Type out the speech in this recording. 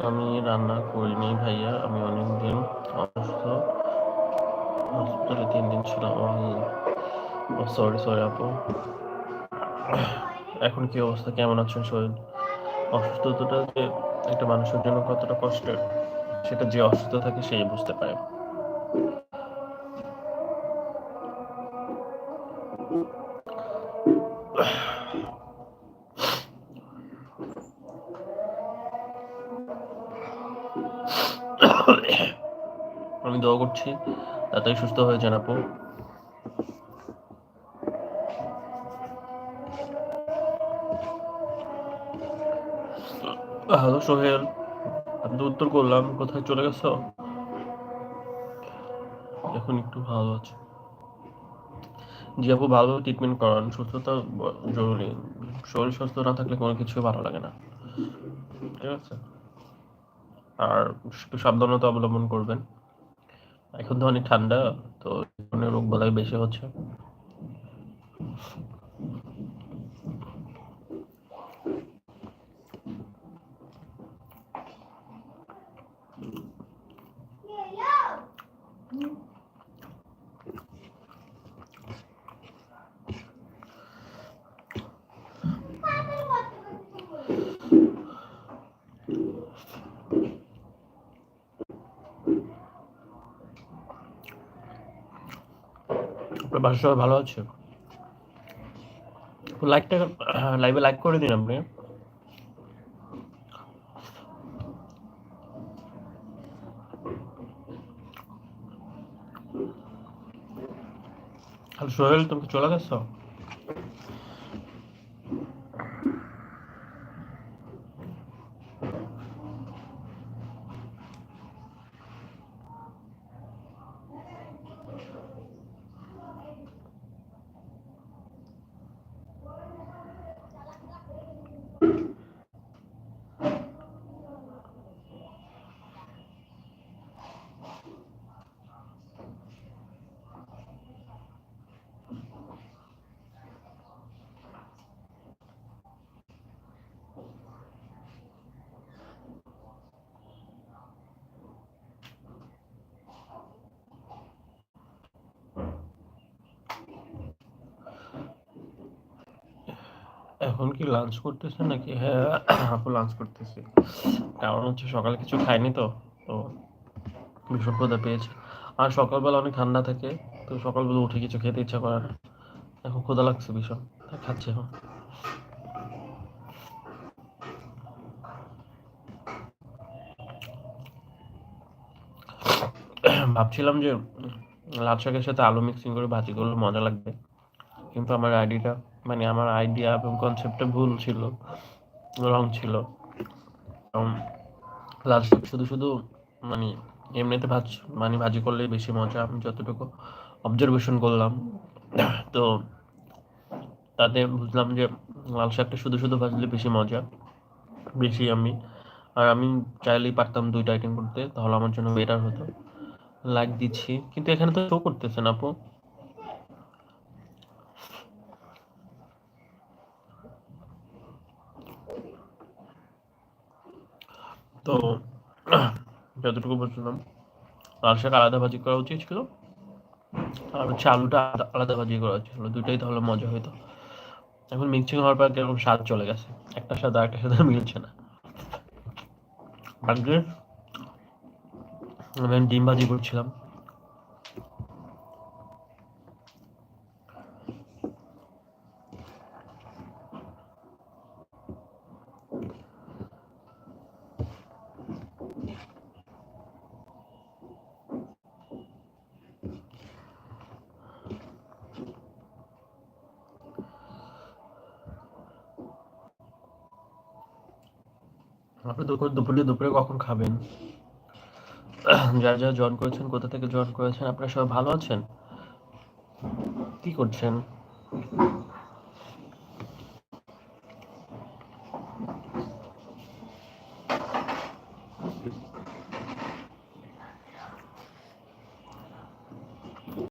আমি রান্না করিনি ভাইয়া, আমি অনেকদিন অসুস্থ, হসপিটালে 3 দিন ছিলাম। সরি আপু। এখন কি অবস্থা, কেমন আছেন শরীর? অসুস্থতাটা যে একটা মানুষের জন্য কতটা কষ্টের, সেটা যে অসুস্থ থাকে সেই বুঝতে পারে। আমি দোয়া করছি তাড়াতাড়ি সুস্থ হয়ে যান আপু। হ্যালো সোহেল, আমি তো উত্তর করলাম, কোথায় চলে গেছো? এখন একটু ভালো আছে। জি আপু, ভালোভাবে ট্রিটমেন্ট করান, সুস্থতা জরুরি। শরীর সুস্থ না থাকলে কোনো কিছু ভালো লাগে না, ঠিক আছে? আর একটু সাবধানতা অবলম্বন করবেন। এখন তো অনেক ঠান্ডা, তো এই ধরনের রোগ বালাই বেশি হচ্ছে। আপনার বাসার সবাই ভালো আছে? লাইকটা, লাইভে লাইক করে দিন আপনি। হ্যালো সোহেল, তুমি কি চলে গেছো? এখন কি লাঞ্চ করতেছেন নাকি? হ্যাঁ আপু, লাঞ্চ করতেছি। কারণ হচ্ছে সকালে কিছু খাইনি তো, তো ভীষণ ক্ষুধা পেয়েছে। আর সকালবেলা অনেক ঠান্ডা থাকে, তো সকালবেলা উঠে কিছু খেতে ইচ্ছা করে না। এখন ক্ষুধা লাগছে ভীষণ, তাই খাচ্ছি এখন। ভাবছিলাম যে লাল শাকের সাথে আলু মিক্সিং করে ভাজি করলে মজা লাগবে, কিন্তু আমার আইডিয়াটা, মানে আমার আইডিয়া এবং কনসেপ্টটা ভুল ছিল, রং ছিল। কারণ লাল শাক শুধু শুধু মানে এমনিতে মানে ভাজি করলে বেশি মজা, আমি যতটুকু অবজারভেশন করলাম। তো তাতে বুঝলাম যে লাল শাকটা শুধু শুধু ভাজলে বেশি মজা, বেশি আমি। আর আমি চাইলেই পারতাম দুইটা আইটেম করতে, তাহলে আমার জন্য বেটার হতো। লাইক দিচ্ছি, কিন্তু এখানে তো শো করতেছে না আপু। তো যতটুকু বুঝলাম, লাল শাক আলাদা ভাজি করা উচিত ছিল, আর হচ্ছে আলুটা আলাদা ভাজি করা উচিত ছিল, দুইটাই তাহলে মজা হইতো। এখন মিক্সিং হওয়ার পর কিরকম স্বাদ চলে গেছে, একটা স্বাদ আর একটা সাথে মিলছে না। আজকে আমি ডিম ভাজি করছিলাম। আপনি দুপুরে দুপুরে কখন খাবেন? যারা যারা জয়েন করেছেন, কোথা থেকে জয়েন করেছেন, আপনারা সবাই ভালো আছেন? কি করছেন?